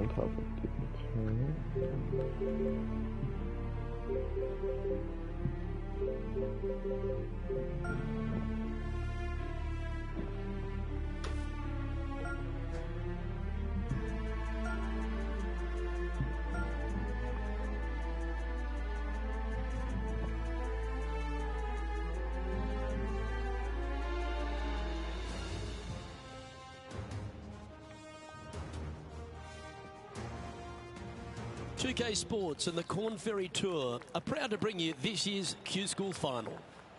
on top of the PGA Sports and the Corn Ferry Tour are proud to bring you this year's Q School Final.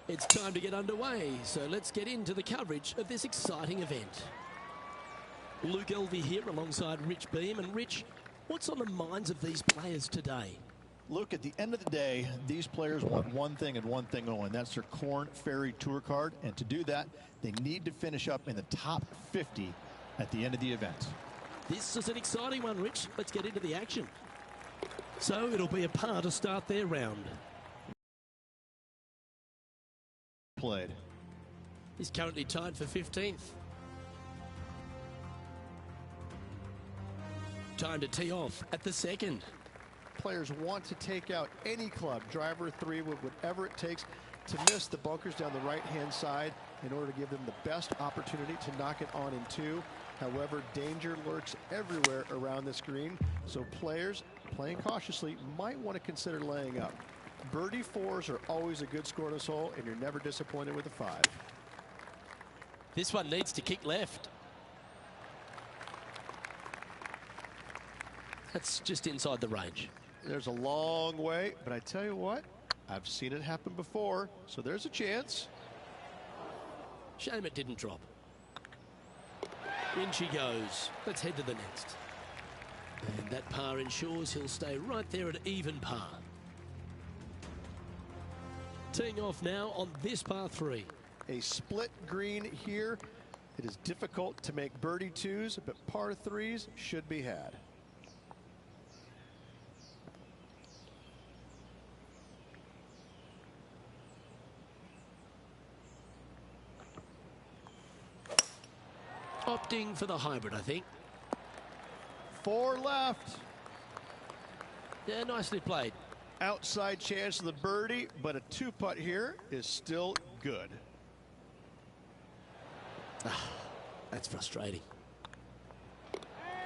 It's time to get underway, so let's get into the coverage of this exciting event. Luke Elvey here alongside Rich Beam. And Rich, what's on the minds of these players today? Luke, at the end of the day, these players want one thing and one thing only, and that's their Corn Ferry Tour card. And to do that, they need to finish up in the top 50 at the end of the event. This is an exciting one, Rich. Let's get into the action. So it'll be a par to start their round. Played. He's currently tied for 15th. Time to tee off at the second. Players want to take out any club, driver, three, whatever it takes to miss the bunkers down the right-hand side in order to give them the best opportunity to knock it on in two. However, danger lurks everywhere around this green, so players playing cautiously might want to consider laying up. Birdie fours are always a good score in this hole, and you're never disappointed with a five. This one needs to kick left. That's just inside the range. There's a long way, but I tell you what, I've seen it happen before, so there's a chance. Shame it didn't drop. In she goes. Let's head to the next. And that par ensures he'll stay right there at even par. Teeing off now on this par three. A split green here. It is difficult to make birdie twos, but par threes should be had. Opting for the hybrid, I think. Four left. Yeah, nicely played. Outside chance of the birdie, but a two-putt here is still good. That's frustrating.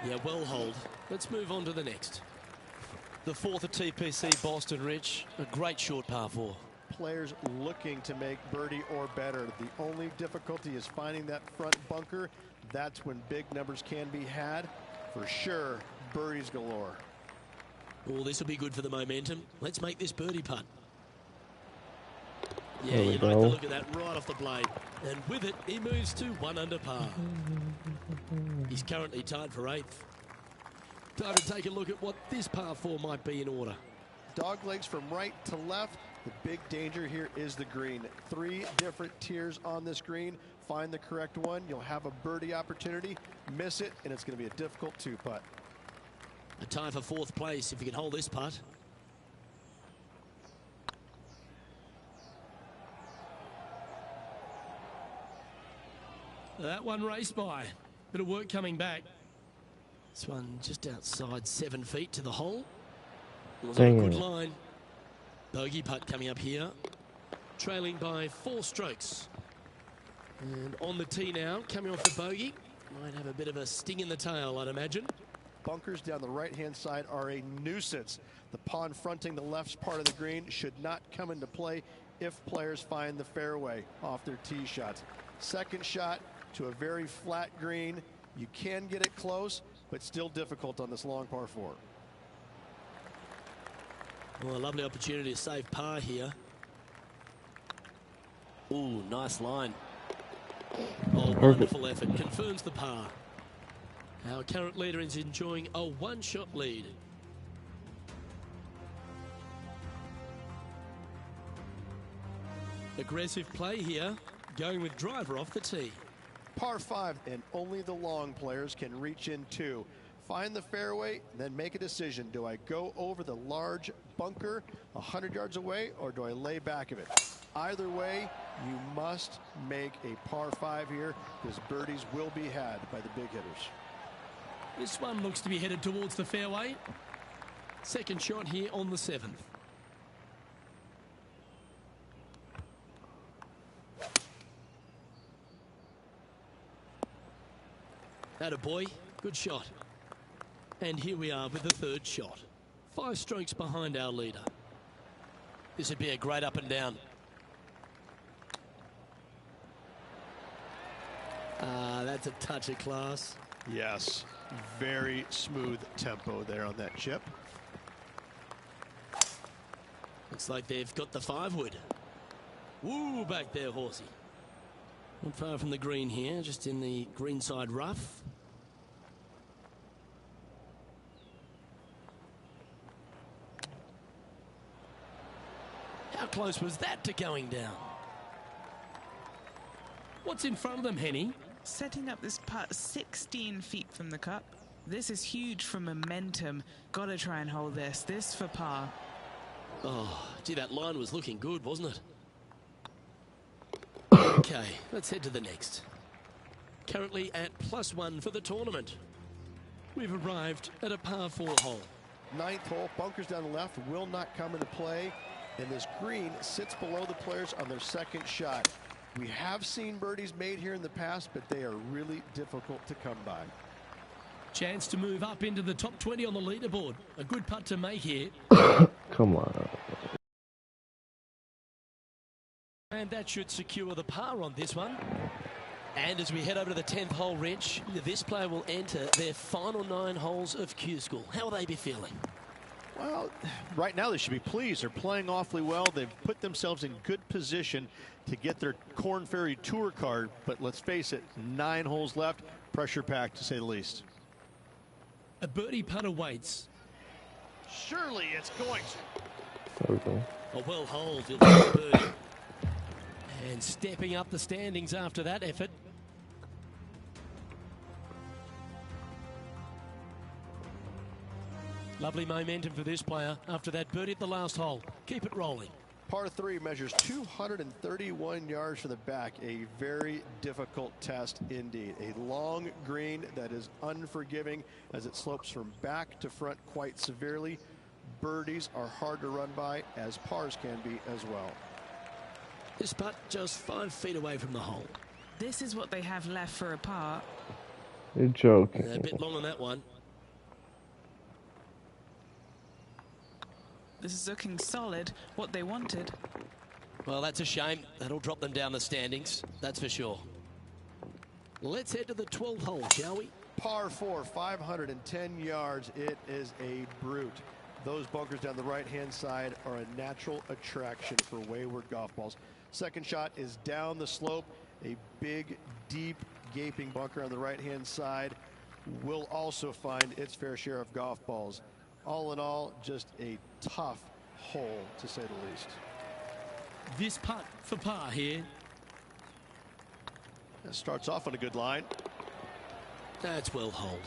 Yeah, well hold. Let's move on to the next. The fourth at TPC Boston, Rich. A great short par four. Players looking to make birdie or better. The only difficulty is finding that front bunker. That's when big numbers can be had. For sure, birdies galore. Oh, this will be good for the momentum. Let's make this birdie putt. Yeah, you like the look of that right off the blade. And with it, he moves to 1 under par. He's currently tied for 8th. Time to take a look at what this par 4 might be in order. Dog legs from right to left. The big danger here is the green. 3 different tiers on this green. Find the correct one. You'll have a birdie opportunity. Miss it, and it's going to be a difficult two-putt. A tie for 4th place if you can hold this putt. That one raced by. Bit of work coming back. This one just outside 7 feet to the hole. It was a good line. Bogey putt coming up here. Trailing by 4 strokes. And on the tee now, coming off the bogey. Might have a bit of a sting in the tail, I'd imagine. Bunkers down the right-hand side are a nuisance. The pond fronting the left part of the green should not come into play if players find the fairway off their tee shots. Second shot to a very flat green. You can get it close, but still difficult on this long par 4. Well, a lovely opportunity to save par here. Ooh, nice line. Oh, wonderful effort. Confirms the par. Our current leader is enjoying a 1-shot lead. Aggressive play here, going with driver off the tee. Par 5, and only the long players can reach in 2. Find the fairway, then make a decision. Do I go over the large bunker 100 yards away, or do I lay back of it? Either way, you must make a par 5 here, because birdies will be had by the big hitters. This one looks to be headed towards the fairway. Second shot here on the 7th. Attaboy, good shot. And here we are with the third shot. 5 strokes behind our leader. This would be a great up and down. That's a touch of class. Yes, very smooth tempo there on that chip. Looks like they've got the 5-wood. Woo, back there, horsey. Not far from the green here, just in the greenside rough. How close was that to going down? What's in front of them, Henny? Setting up this putt 16 feet from the cup. This is huge for momentum. Gotta try and hold this. This for par. Oh, gee, that line was looking good, wasn't it? Okay, let's head to the next. Currently at +1 for the tournament. We've arrived at a par 4 hole. 9th hole, bunkers down the left will not come into play, and this green sits below the players on their second shot. We have seen birdies made here in the past, but they are really difficult to come by. Chance to move up into the top 20 on the leaderboard. A good putt to make here. Come on. And that should secure the par on this one. And as we head over to the 10th hole, Rich, this player will enter their final 9 holes of Q School. How will they be feeling? Well, right now they should be pleased. They're playing awfully well. They've put themselves in good position to get their Korn Ferry Tour card. But let's face it, 9 holes left. Pressure packed, to say the least. A birdie putt awaits. Surely it's going to. There we go. A well holed, he'll take a birdie. And stepping up the standings after that effort. Lovely momentum for this player after that birdie at the last hole. Keep it rolling. Par 3 measures 231 yards from the back. A very difficult test indeed. A long green that is unforgiving as it slopes from back to front quite severely. Birdies are hard to run by, as pars can be as well. This putt just 5 feet away from the hole. This is what they have left for a par. You're joking. A bit long on that one. This is looking solid, what they wanted. Well, that's a shame. That'll drop them down the standings, that's for sure. Let's head to the 12th hole, shall we? Par 4, 510 yards. It is a brute. Those bunkers down the right-hand side are a natural attraction for wayward golf balls. Second shot is down the slope. A big, deep, gaping bunker on the right-hand side will also find its fair share of golf balls. All in all, just a tough hole, to say the least. This putt for par here. That starts off on a good line. That's well holed.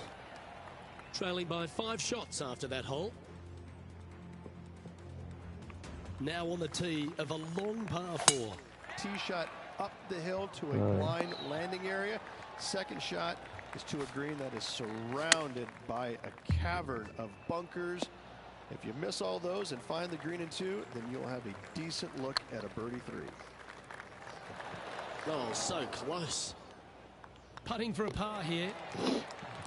Trailing by 5 shots after that hole. Now on the tee of a long par 4. Tee shot up the hill to a blind landing area. Second shot is to a green that is surrounded by a cavern of bunkers. If you miss all those and find the green in 2, then you'll have a decent look at a birdie 3. Oh, so close. Putting for a par here.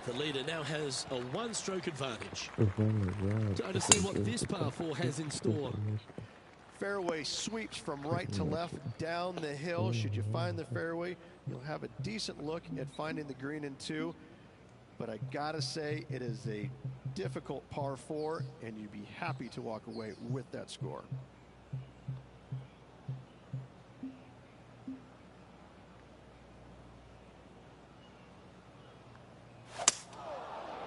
The leader now has a 1-stroke advantage. Time to see what this par 4 has in store. Fairway sweeps from right to left down the hill. Should you find the fairway, you'll have a decent look at finding the green in 2. But I gotta say, it is a difficult par 4, and you'd be happy to walk away with that score.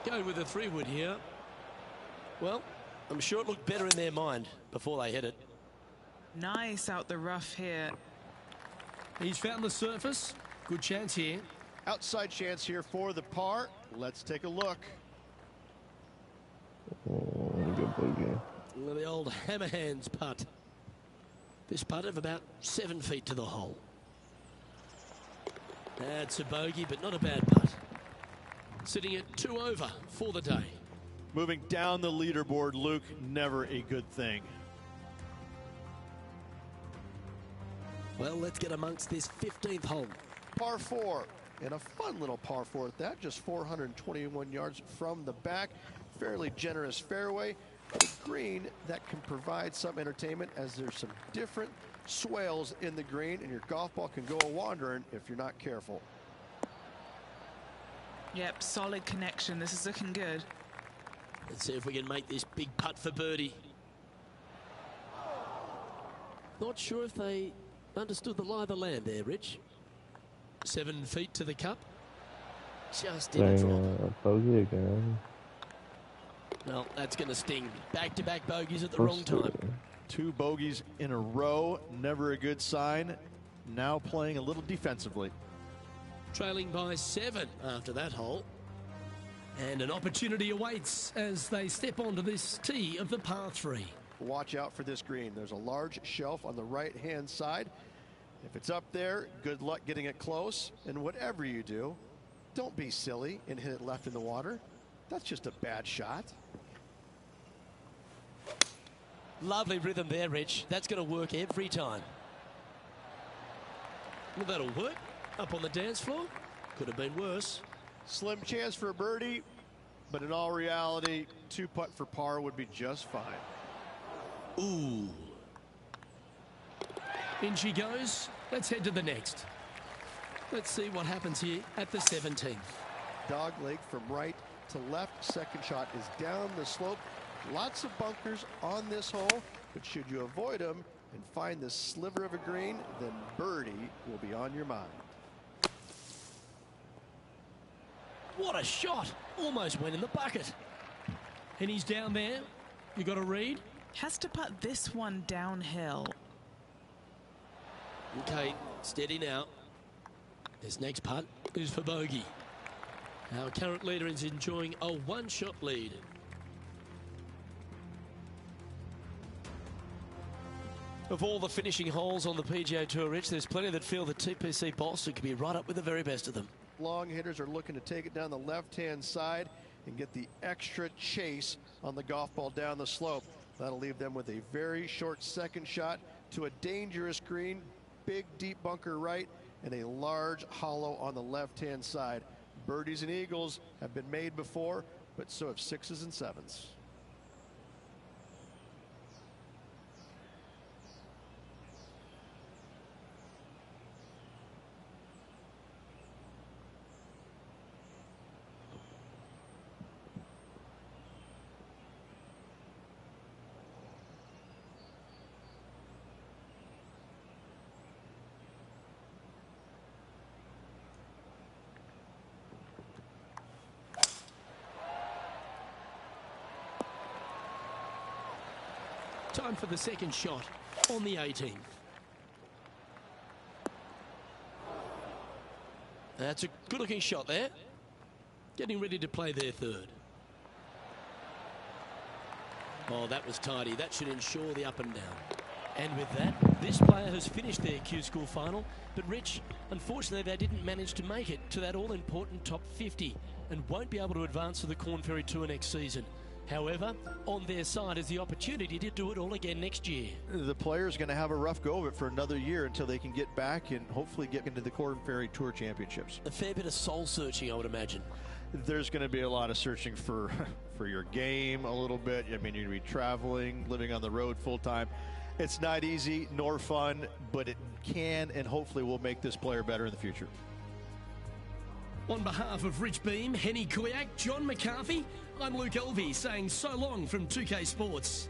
Go with the 3-wood here. Well, I'm sure it looked better in their mind before they hit it. Nice out the rough here. He's found the surface. Good chance here. Outside chance here for the par. Let's take a look. Good boogie. The old hammerhands putt. This putt of about 7 feet to the hole. That's a bogey, but not a bad putt. Sitting at 2 over for the day. Moving down the leaderboard, Luke, never a good thing. Well, let's get amongst this 15th hole. Par 4, and a fun little par 4 at that, just 421 yards from the back. Fairly generous fairway, but a green that can provide some entertainment as there's some different swales in the green, and your golf ball can go a-wandering if you're not careful. Yep, solid connection. This is looking good. Let's see if we can make this big putt for birdie. Not sure if they understood the lie of the land there, Rich. 7 feet to the cup. Just didn't drop. Bogey again. Well, that's going to sting. Back-to-back bogeys at the wrong time. 2 bogeys in a row, never a good sign. Now playing a little defensively. Trailing by 7 after that hole. And an opportunity awaits as they step onto this tee of the par 3. Watch out for this green. There's a large shelf on the right-hand side. If it's up there, good luck getting it close. And whatever you do, don't be silly and hit it left in the water. That's just a bad shot. Lovely rhythm there, Rich. That's going to work every time. Well, that'll work. Up on the dance floor. Could have been worse. Slim chance for a birdie, but in all reality, 2 putt for par would be just fine. Ooh. In she goes. Let's head to the next. Let's see what happens here at the 17th. Dog leg from right to left. Second shot is down the slope. Lots of bunkers on this hole, but should you avoid them and find this sliver of a green, then birdie will be on your mind. What a shot. Almost went in the bucket. And he's down there. You got to read. Has to putt this one downhill. Okay, steady now. This next putt is for bogey. Our current leader is enjoying a 1-shot lead. Of all the finishing holes on the PGA Tour, Rich, there's plenty that feel that TPC Boston could be right up with the very best of them. Long hitters are looking to take it down the left-hand side and get the extra chase on the golf ball down the slope. That'll leave them with a very short second shot to a dangerous green, big deep bunker right, and a large hollow on the left-hand side. Birdies and eagles have been made before, but so have 6s and 7s. Time for the second shot on the 18th. That's a good-looking shot there. Getting ready to play their third. Oh, that was tidy. That should ensure the up and down. And with that, this player has finished their Q School final. But Rich, unfortunately, they didn't manage to make it to that all-important top 50 and won't be able to advance to the Corn Ferry Tour next season. However, on their side is the opportunity to do it all again next year. The player's going to have a rough go of it for another year until they can get back and hopefully get into the Corn Ferry Tour Championships. A fair bit of soul searching, I would imagine. There's going to be a lot of searching for your game a little bit. I mean, you're going to be traveling, living on the road full time. It's not easy nor fun, but it can and hopefully will make this player better in the future. On behalf of Rich Beam, Henny Kuyak, John McCarthy, I'm Luke Elvey saying so long from 2K Sports.